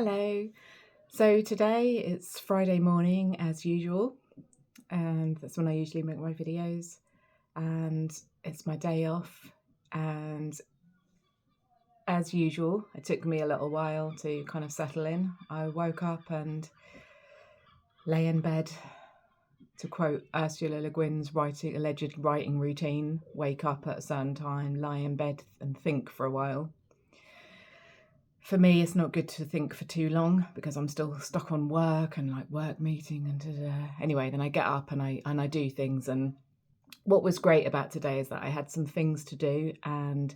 Hello. So today it's Friday morning as usual, and that's when I usually make my videos. And it's my day off. And as usual, it took me a little while to kind of settle in. I woke up and lay in bed, to quote Ursula Le Guin's alleged writing routine: wake up at a certain time, lie in bed and think for a while. For me, it's not good to think for too long because I'm still stuck on work and like work meeting and anyway, then I get up and I do things. And what was great about today is that I had some things to do and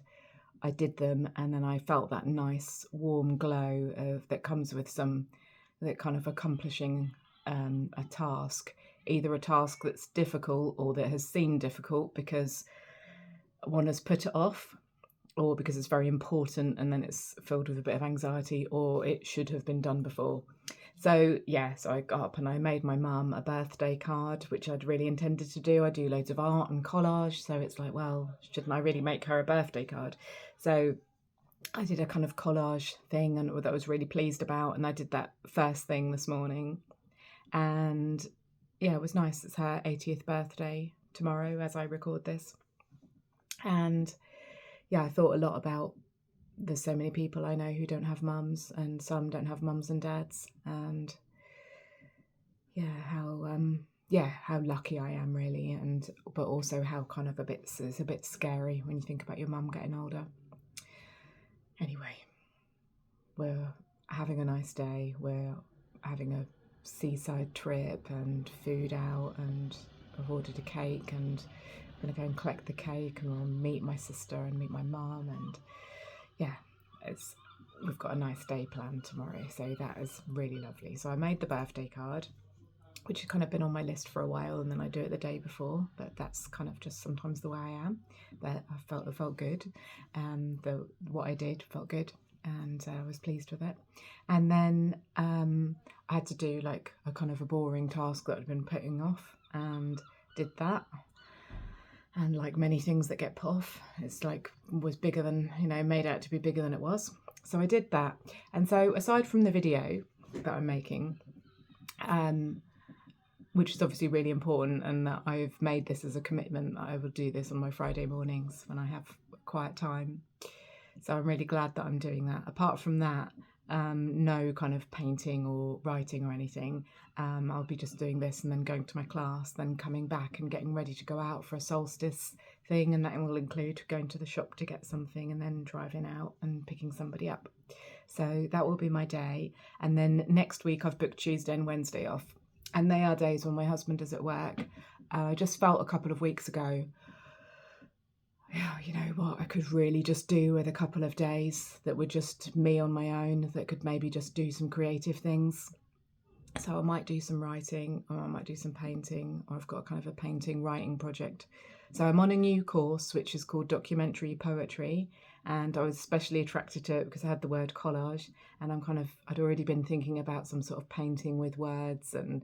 I did them, and then I felt that nice warm glow that comes with that kind of accomplishing a task, either a task that's difficult or that has seemed difficult because one has put it off, or because it's very important and then it's filled with a bit of anxiety, or it should have been done before. So I got up and I made my mum a birthday card, which I'd really intended to do. I do loads of art and collage, so it's like, well, shouldn't I really make her a birthday card? So I did a kind of collage thing and that I was really pleased about, and I did that first thing this morning. And yeah, it was nice. It's her 80th birthday tomorrow as I record this. And yeah, I thought a lot about, there's so many people I know who don't have mums, and some don't have mums and dads, and how lucky I am really, but also how kind of it's a bit scary when you think about your mum getting older. Anyway, we're having a nice day. We're having a seaside trip and food out, and I've ordered a cake, and I'm going to go and collect the cake, and we'll meet my sister and meet my mum, and yeah, we've got a nice day planned tomorrow, so that is really lovely. So I made the birthday card, which had kind of been on my list for a while, and then I do it the day before, but that's kind of just sometimes the way I am. But it felt good, what I did felt good, and I was pleased with it. And then I had to do like a kind of a boring task that I'd been putting off, and did that. And like many things that get put off, it's like was bigger than, made out to be bigger than it was. So I did that. And so aside from the video that I'm making, which is obviously really important, and that I've made this as a commitment that I will do this on my Friday mornings when I have quiet time. So I'm really glad that I'm doing that. Apart from that, no kind of painting or writing or anything. I'll be just doing this and then going to my class, then coming back and getting ready to go out for a Solstice thing, and that will include going to the shop to get something and then driving out and picking somebody up. So that will be my day. And then next week I've booked Tuesday and Wednesday off, and they are days when my husband is at work. I just felt a couple of weeks ago, you know what, I could really just do with a couple of days that were just me on my own, that could maybe just do some creative things. So I might do some writing, or I might do some painting, or I've got kind of a painting writing project. So I'm on a new course which is called documentary poetry, and I was especially attracted to it because I had the word collage, and I'd already been thinking about some sort of painting with words, and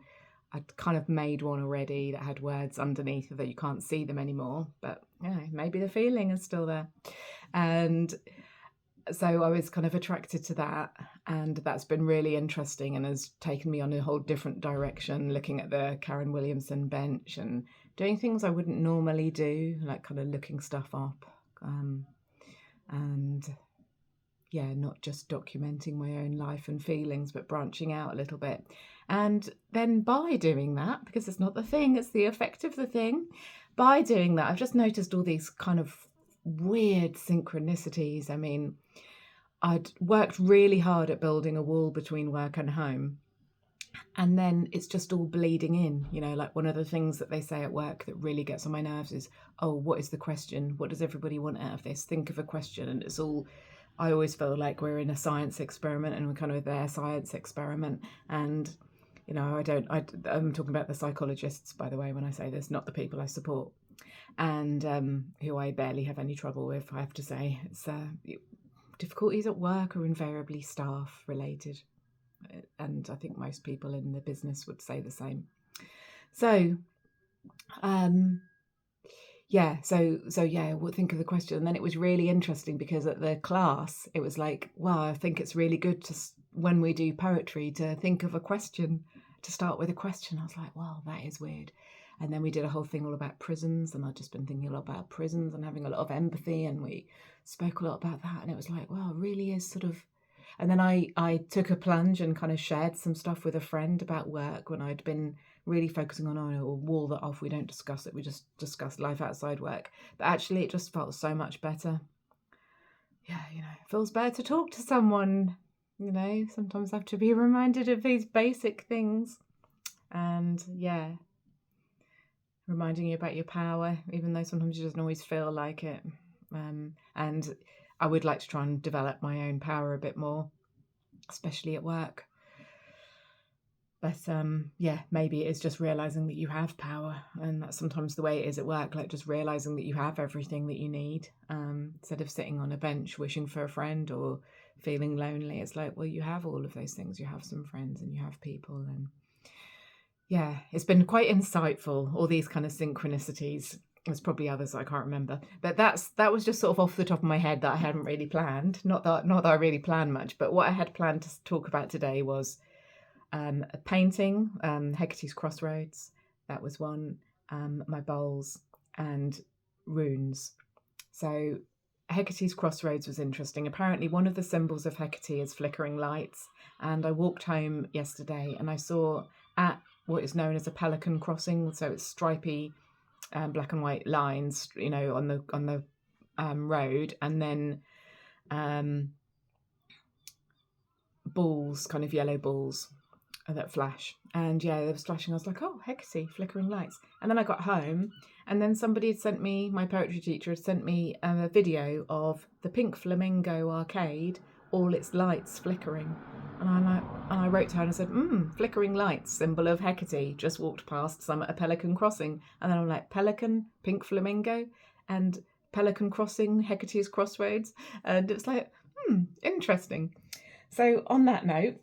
I'd kind of made one already that had words underneath that you can't see them anymore, but maybe the feeling is still there. And so I was kind of attracted to that, and that's been really interesting and has taken me on a whole different direction, looking at the Karen Williamson bench and doing things I wouldn't normally do, like kind of looking stuff up, and not just documenting my own life and feelings, but branching out a little bit. And then by doing that, because it's not the thing, it's the effect of the thing, by doing that, I've just noticed all these kind of weird synchronicities. I mean, I'd worked really hard at building a wall between work and home, and then it's just all bleeding in, like one of the things that they say at work that really gets on my nerves is, oh, what is the question? What does everybody want out of this? Think of a question. And it's all, I always feel like we're in a science experiment, and we're kind of their science experiment. And, I'm talking about the psychologists, by the way, when I say this, not the people I support, and who I barely have any trouble with, I have to say. It's difficulties at work are invariably staff related, and I think most people in the business would say the same. So we'll think of the question. And then it was really interesting because at the class, it was like, wow, I think it's really good to when we do poetry, to think of a question, to start with a question. I was like, wow, that is weird. And then we did a whole thing all about prisons, and I'd just been thinking a lot about prisons and having a lot of empathy, and we spoke a lot about that, and it was like, wow, it really is sort of. And then I took a plunge and kind of shared some stuff with a friend about work when I'd been really focusing on, oh, we'll wall that off, we don't discuss it, we just discuss life outside work. But actually it just felt so much better. Yeah, you know, it feels better to talk to someone. You know, sometimes I have to be reminded of these basic things. And yeah, reminding you about your power, even though sometimes you doesn't always feel like it. And I would like to try and develop my own power a bit more, especially at work. But yeah, maybe it's just realizing that you have power, and that's sometimes the way it is at work, like just realizing that you have everything that you need, instead of sitting on a bench wishing for a friend or feeling lonely. It's like, well, you have all of those things. You have some friends and you have people. And yeah, it's been quite insightful, all these kind of synchronicities. There's probably others I can't remember, but that was just sort of off the top of my head that I hadn't really planned. Not that I really planned much, but what I had planned to talk about today was a painting, Hecate's Crossroads. That was one. My bowls and runes. So Hecate's Crossroads was interesting. Apparently one of the symbols of Hekate is flickering lights. And I walked home yesterday and I saw at what is known as a pelican crossing, so it's stripy black and white lines, you know, on the road, and then balls, kind of yellow balls that flash. And yeah, they were flashing. I was like, oh, Hekate, flickering lights. And then I got home, and then somebody had sent me, my poetry teacher had sent me a video of the Pink Flamingo arcade, all its lights flickering. And I wrote to her and I said, flickering lights, symbol of Hekate, just walked past some at a pelican crossing. And then I'm like, pelican, Pink Flamingo, and pelican crossing, Hecate's Crossroads. And it's like, interesting. So on that note,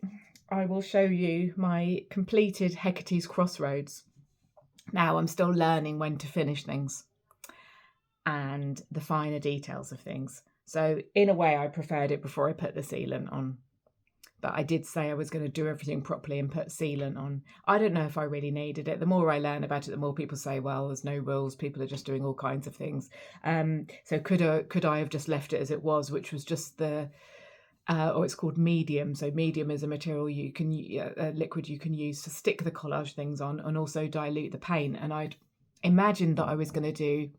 I will show you my completed Hecate's Crossroads. Now I'm still learning when to finish things and the finer details of things. So in a way, I preferred it before I put the sealant on. But I did say I was going to do everything properly and put sealant on. I don't know if I really needed it. The more I learn about it, the more people say, well, there's no rules. People are just doing all kinds of things. So could I have just left it as it was, which was just the... or it's called medium. So medium is a material you can, a liquid you can use to stick the collage things on and also dilute the paint. And I'd imagined that I was going to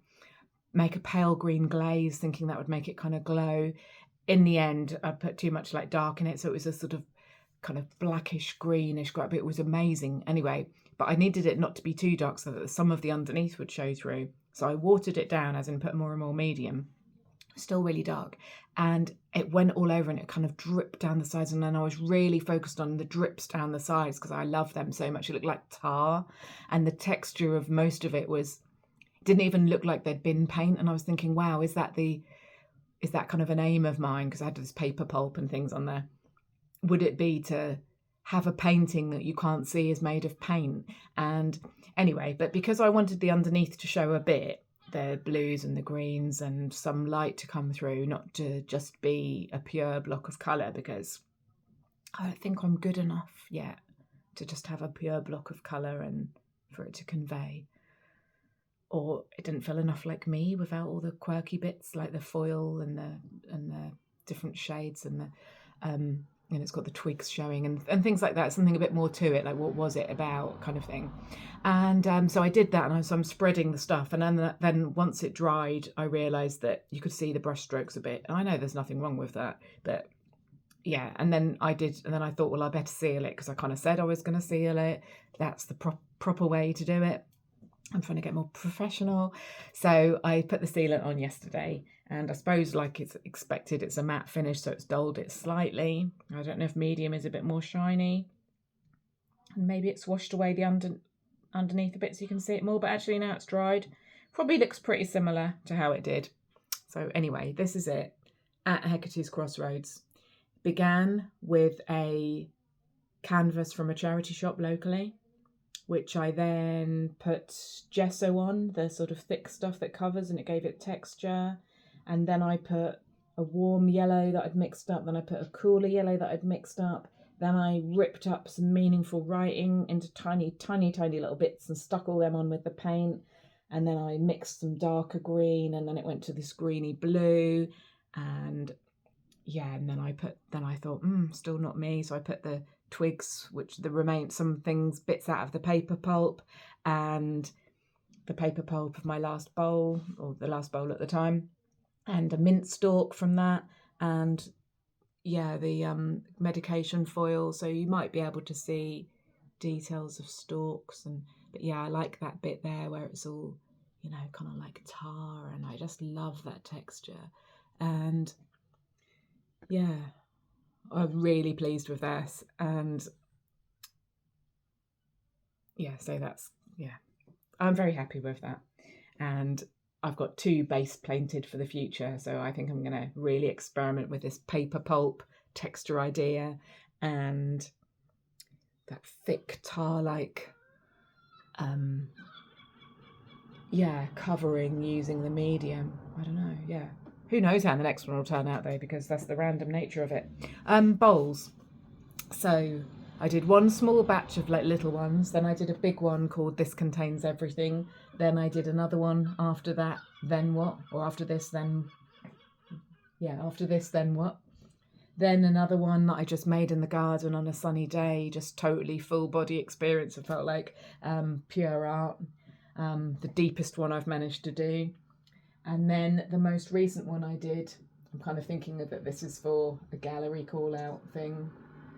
make a pale green glaze, thinking that would make it kind of glow. In the end, I put too much like dark in it, so it was a sort of kind of blackish greenish, but it was amazing anyway. But I needed it not to be too dark so that some of the underneath would show through. So I watered it down, as in put more and more medium. Still really dark, and it went all over and it kind of dripped down the sides, and then I was really focused on the drips down the sides because I love them so much. It looked like tar, and the texture of most of it didn't even look like there'd been paint. And I was thinking, wow, is that kind of an aim of mine, because I had this paper pulp and things on there? Would it be to have a painting that you can't see is made of paint? And anyway, but because I wanted the underneath to show a bit, the blues and the greens and some light to come through, not to just be a pure block of colour, because I don't think I'm good enough yet to just have a pure block of colour and for it to convey. Or it didn't feel enough like me without all the quirky bits like the foil and the different shades and the it's got the twigs showing and things like that. Something a bit more to it, like what was it about, kind of thing. And so I did that, and I'm spreading the stuff, and then once it dried, I realised that you could see the brush strokes a bit. And I know there's nothing wrong with that, but yeah. And then I thought, well, I better seal it, because I kind of said I was going to seal it. That's the proper way to do it. I'm trying to get more professional. So I put the sealant on yesterday, and I suppose, like it's expected, it's a matte finish, so it's dulled it slightly. I don't know if medium is a bit more shiny, and maybe it's washed away the underneath a bit so you can see it more, but actually now it's dried, probably looks pretty similar to how it did. So anyway, this is it at Hecate's Crossroads. Began with a canvas from a charity shop locally, which I then put gesso on, the sort of thick stuff that covers, and it gave it texture. And then I put a warm yellow that I'd mixed up, then I put a cooler yellow that I'd mixed up, Then I ripped up some meaningful writing into tiny, tiny, tiny little bits and stuck all them on with the paint. And then I mixed some darker green, and then it went to this greeny blue. And yeah, and then I thought, still not me. So I put the twigs, some things, bits out of the paper pulp, and the paper pulp of my last bowl, or the last bowl at the time, and a mint stalk from that, and yeah, the medication foil. So you might be able to see details of stalks, but yeah, I like that bit there where it's all, kind of like tar, and I just love that texture. And yeah, I'm really pleased with this. And yeah, so I'm very happy with that. And I've got 2 base painted for the future, so I think I'm going to really experiment with this paper pulp texture idea and that thick tar-like covering using the medium. I don't know, yeah. Who knows how the next one will turn out though, because that's the random nature of it. Bowls. So I did one small batch of like little ones, then I did a big one called This Contains Everything, then I did another one after that, then what? Or after this, then what? Then another one that I just made in the garden on a sunny day, just totally full body experience. It felt like pure art, the deepest one I've managed to do. And then the most recent one I did, I'm kind of thinking that this is for a gallery call out thing.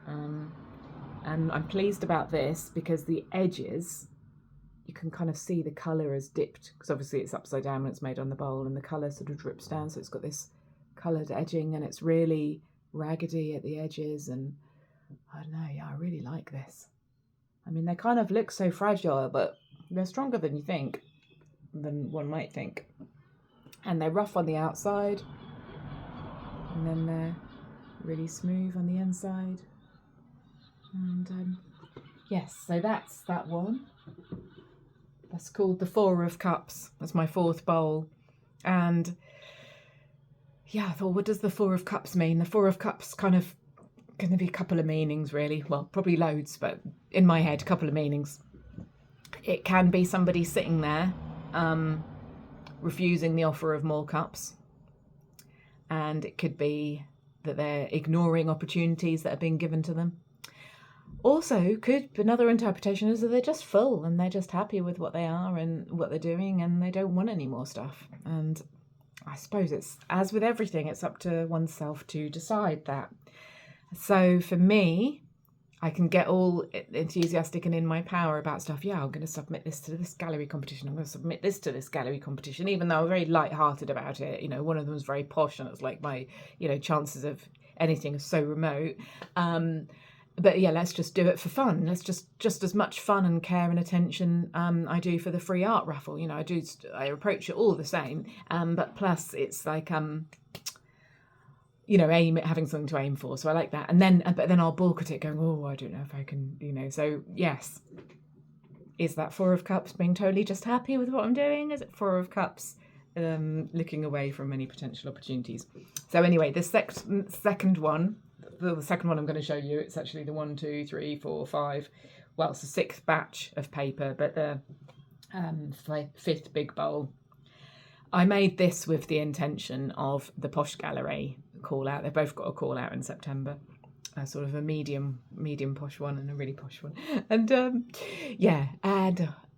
And I'm pleased about this because the edges, you can kind of see the colour has dipped, because obviously it's upside down when it's made on the bowl, and the colour sort of drips down, so it's got this coloured edging, and it's really raggedy at the edges. And I don't know, I really like this. I mean, they kind of look so fragile, but they're stronger than one might think. And they're rough on the outside, and then they're really smooth on the inside. And yes, so that's that one. That's called the 4 of Cups. That's my 4th bowl. And yeah, I thought, what does the 4 of Cups mean? The 4 of Cups kind of going to be a couple of meanings, really. Well, probably loads, but in my head, a couple of meanings. It can be somebody sitting there refusing the offer of more cups. And it could be that they're ignoring opportunities that are being given to them. Also, another interpretation is that they're just full and they're just happy with what they are and what they're doing, and they don't want any more stuff. And I suppose it's, as with everything, it's up to oneself to decide that. So for me, I can get all enthusiastic and in my power about stuff. Yeah, I'm going to submit this to this gallery competition. I'm going to submit this to this gallery competition, even though I'm very light-hearted about it. One of them was very posh, and it's like my, chances of anything are so remote. But yeah, let's just do it for fun. Let's just as much fun and care and attention I do for the free art raffle. I approach it all the same. But plus it's like having something to aim for. So I like that. But then I'll balk at it going, oh, I don't know if I can, So yes, is that 4 of Cups being totally just happy with what I'm doing? Is it 4 of Cups looking away from any potential opportunities? So anyway, the second one. The second one I'm going to show you, it's actually the 1, 2, 3, 4, 5. Well, it's the 6th batch of paper, but the 5th big bowl. I made this with the intention of the Posh Gallery call out. They've both got a call out in September, sort of a medium posh one and a really posh one. And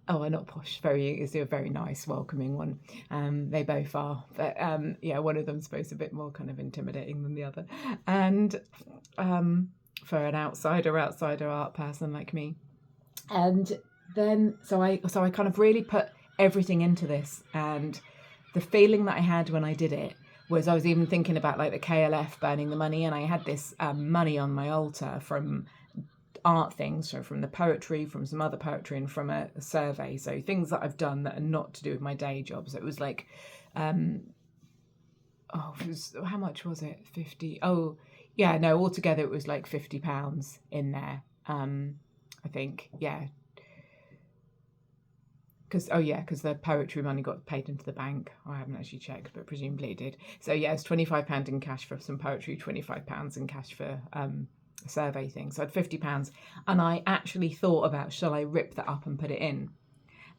not posh, it's a very nice, welcoming one. They both are, but one of them's both a bit more kind of intimidating than the other. And for an outsider art person like me. And then so I kind of really put everything into this, and the feeling that I had when I did it was I was even thinking about like the KLF burning the money, and I had this money on my altar from art things, so from the poetry, from some other poetry, and from a survey, so things that I've done that are not to do with my day job. So it was like how much was it? 50? Oh yeah, no, altogether it was like £50 in there. I think, yeah, because the poetry money got paid into the bank. I haven't actually checked, but presumably it did. So yeah, it's £25 in cash for some poetry, £25 in cash for survey thing. So I had £50, and I actually thought about, shall I rip that up and put it in?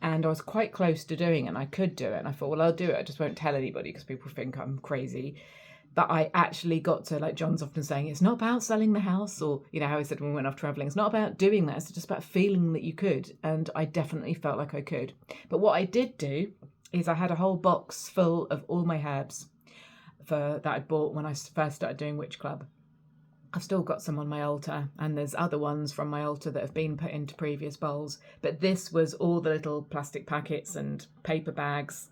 And I was quite close to doing it, and I could do it. And I thought, well, I'll do it. I just won't tell anybody because people think I'm crazy. But I actually got to, like John's often saying, it's not about selling the house, or, you know, how he said when we went off travelling, it's not about doing that. It's just about feeling that you could. And I definitely felt like I could. But what I did do is I had a whole box full of all my herbs that I'd bought when I first started doing Witch Club. I've still got some on my altar, and there's other ones from my altar that have been put into previous bowls. But this was all the little plastic packets and paper bags,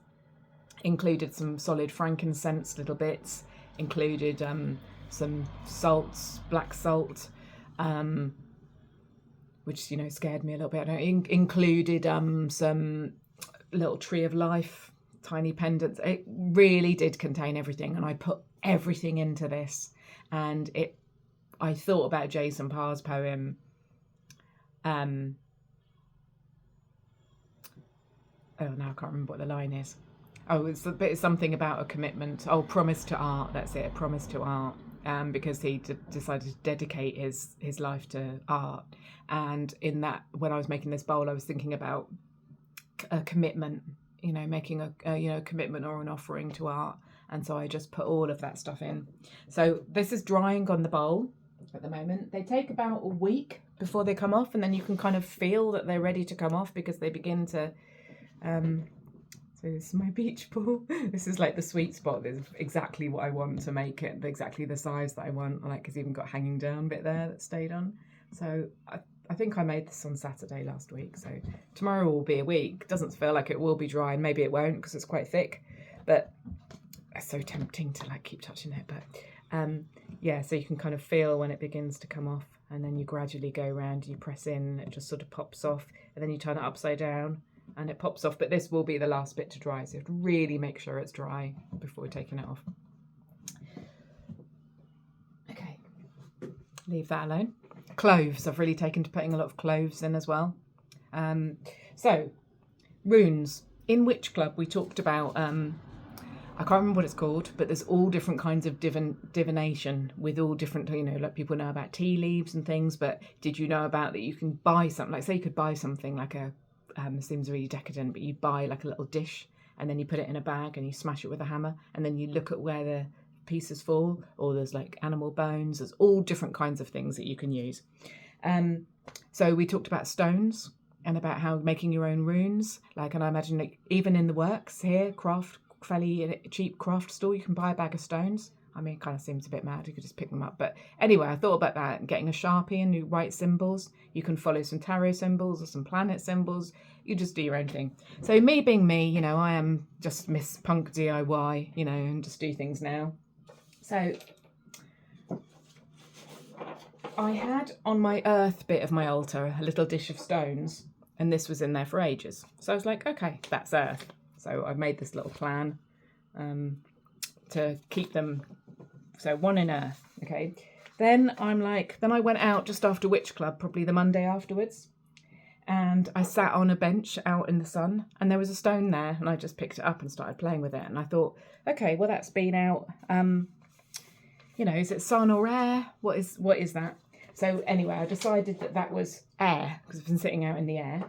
included some solid frankincense little bits, included some salts, black salt, which, you know, scared me a little bit. Included some little tree of life, tiny pendants. It really did contain everything, and I put everything into this, and I thought about Jason Parr's poem, oh, now I can't remember what the line is. Oh, it's something about a commitment. Oh, promise to art. That's it, a promise to art. Because he decided to dedicate his life to art. And in that, when I was making this bowl, I was thinking about a commitment, you know, making a commitment or an offering to art. And so I just put all of that stuff in. So this is drying on the bowl at the moment. They take about a week before they come off, and then you can kind of feel that they're ready to come off because they begin to so this is my beach ball. This is like the sweet spot. This is exactly what I want to make it, exactly the size that I want. Like, it's even got hanging down bit there that stayed on. So I think I made this on Saturday last week. So tomorrow will be a week. Doesn't feel like it will be dry, and maybe it won't because it's quite thick. But it's so tempting to like keep touching it. But yeah, so you can kind of feel when it begins to come off, and then you gradually go around, you press in, it just sort of pops off, and then you turn it upside down and it pops off. But this will be the last bit to dry, so you have to really make sure it's dry before taking it off. Okay, leave that alone. Cloves, I've really taken to putting a lot of cloves in as well. So runes. In Witch Club we talked about I can't remember what it's called, but there's all different kinds of divination with all different, you know, like people know about tea leaves and things, but did you know about that you can buy something, like say you could buy something like it seems really decadent, but you buy like a little dish and then you put it in a bag and you smash it with a hammer, and then you look at where the pieces fall, or there's like animal bones, there's all different kinds of things that you can use. So we talked about stones and about how making your own runes, like, and I imagine like even in the works here, fairly cheap craft store, you can buy a bag of stones. I mean, it kind of seems a bit mad, you could just pick them up, but anyway, I thought about that, getting a Sharpie and you write symbols. You can follow some tarot symbols or some planet symbols. You just do your own thing. So me being me, you know, I am just Miss Punk DIY, you know, and just do things now. So I had on my earth bit of my altar a little dish of stones, and this was in there for ages. So I was like, okay, that's earth. So I've made this little plan to keep them. So one in earth, okay. Then I went out just after Witch Club, probably the Monday afterwards, and I sat on a bench out in the sun, and there was a stone there, and I just picked it up and started playing with it. And I thought, okay, well, that's been out. You know, is it sun or air? What is that? So anyway, I decided that was air because it's been sitting out in the air.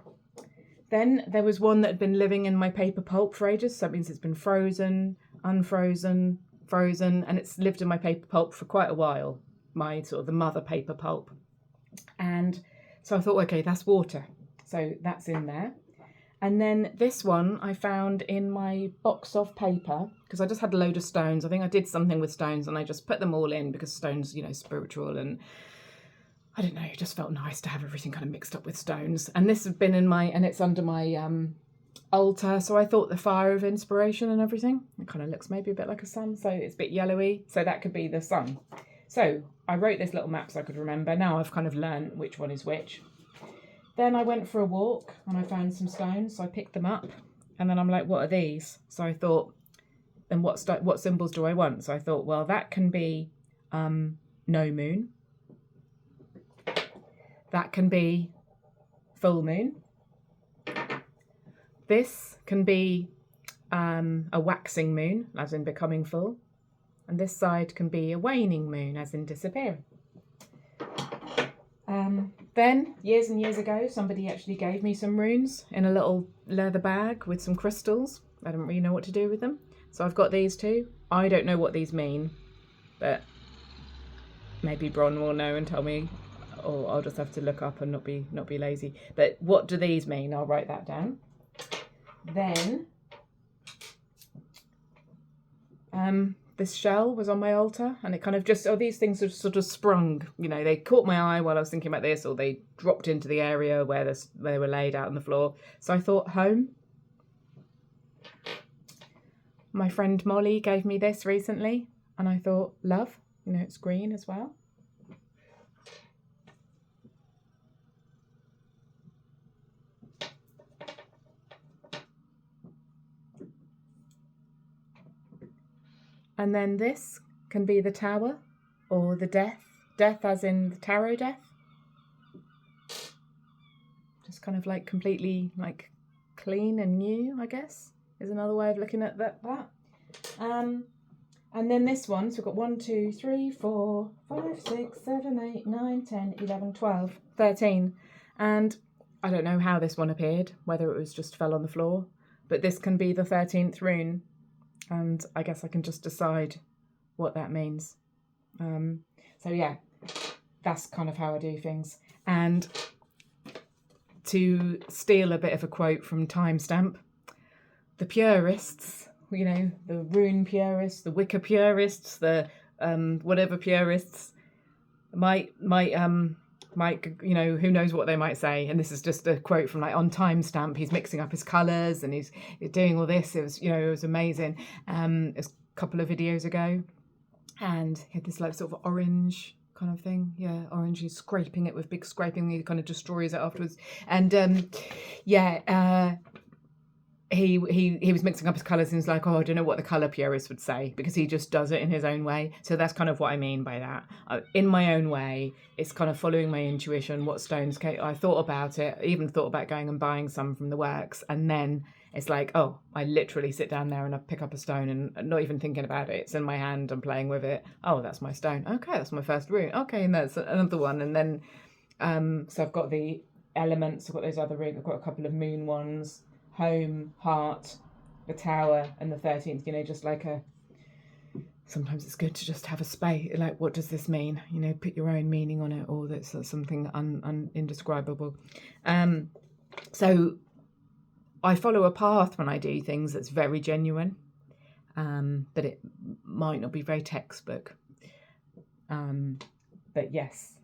Then there was one that had been living in my paper pulp for ages. So that means it's been frozen, unfrozen, frozen, and it's lived in my paper pulp for quite a while, my sort of the mother paper pulp. And so I thought, okay, that's water. So that's in there. And then this one I found in my box of paper because I just had a load of stones. I think I did something with stones and I just put them all in because stones, you know, spiritual, and I don't know, it just felt nice to have everything kind of mixed up with stones. And this had been and it's under my altar. So I thought the fire of inspiration and everything. It kind of looks maybe a bit like a sun. So it's a bit yellowy. So that could be the sun. So I wrote this little map so I could remember. Now I've kind of learned which one is which. Then I went for a walk and I found some stones. So I picked them up and then I'm like, what are these? So I thought, then what symbols do I want? So I thought, well, that can be no moon. That can be full moon. This can be a waxing moon, as in becoming full. And this side can be a waning moon, as in disappearing. Then, years and years ago, somebody actually gave me some runes in a little leather bag with some crystals. I didn't really know what to do with them. So I've got these two. I don't know what these mean, but maybe Bron will know and tell me, or I'll just have to look up and not be lazy. But what do these mean? I'll write that down. Then, this shell was on my altar, and it kind of just, these things have sort of sprung, you know, they caught my eye while I was thinking about this, or they dropped into the area where they were laid out on the floor. So I thought, home. My friend Molly gave me this recently, and I thought, love, you know, it's green as well. And then this can be the tower or the death. Death as in the tarot death. Just kind of like completely like clean and new, I guess, is another way of looking at that. And then this one, so we've got 1, 2, 3, 4, 5, 6, 7, 8, 9, 10, 11, 12, 13. And I don't know how this one appeared, whether it was just fell on the floor, but this can be the 13th rune. And I guess I can just decide what that means. So yeah, that's kind of how I do things. And to steal a bit of a quote from Timestamp, the purists, you know, the rune purists, the Wicca purists, the whatever purists might, you know, who knows what they might say. And this is just a quote from like on Timestamp. He's mixing up his colours and he's doing all this. It was, you know, it was amazing. It was a couple of videos ago, and he had this like sort of orange kind of thing. Yeah, orange. He's scraping it with big scraping. He kind of destroys it afterwards. And he was mixing up his colours and was like, oh, I don't know what the colour purist would say, because he just does it in his own way. So that's kind of what I mean by that. In my own way, it's kind of following my intuition, what stones I thought about it, even thought about going and buying some from the works. And then it's like, oh, I literally sit down there and I pick up a stone and not even thinking about it. It's in my hand, I'm playing with it. Oh, that's my stone. Okay, that's my first rune. Okay, and that's another one. And then, so I've got the elements, I've got those other runes, I've got a couple of moon ones. Home, heart, the tower, and the 13th, you know, just like sometimes it's good to just have a space, like, what does this mean? You know, put your own meaning on it, or that's something indescribable. So I follow a path when I do things that's very genuine, but it might not be very textbook. But yes,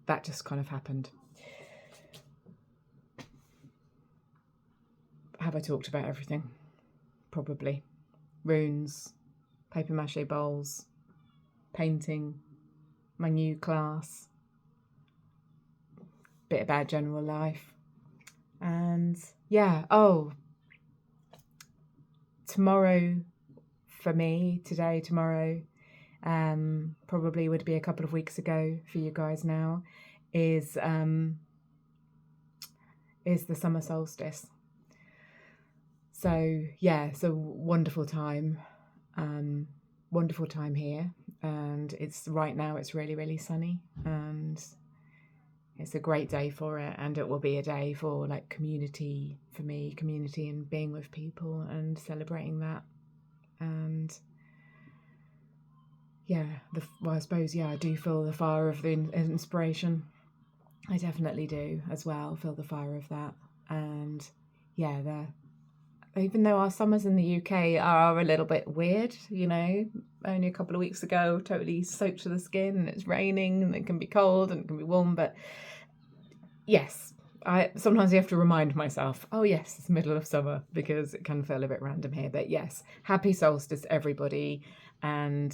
that just kind of happened. Have I talked about everything? Probably. Runes, paper mache bowls, painting, my new class, bit about general life. And yeah, tomorrow for me, today, tomorrow, probably would be a couple of weeks ago for you guys now, is the summer solstice. So yeah, it's a wonderful time here, and it's right now it's really, really sunny, and it's a great day for it, and it will be a day for like community, for me, community and being with people and celebrating that. And yeah, I suppose, yeah, I do feel the fire of the inspiration. I definitely do as well, feel the fire of that. And yeah, even though our summers in the UK are a little bit weird, you know, only a couple of weeks ago, totally soaked to the skin, and it's raining, and it can be cold and it can be warm, but yes, sometimes you have to remind myself, oh yes, it's the middle of summer, because it can feel a bit random here. But yes, happy solstice, everybody, and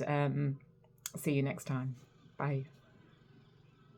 see you next time. Bye.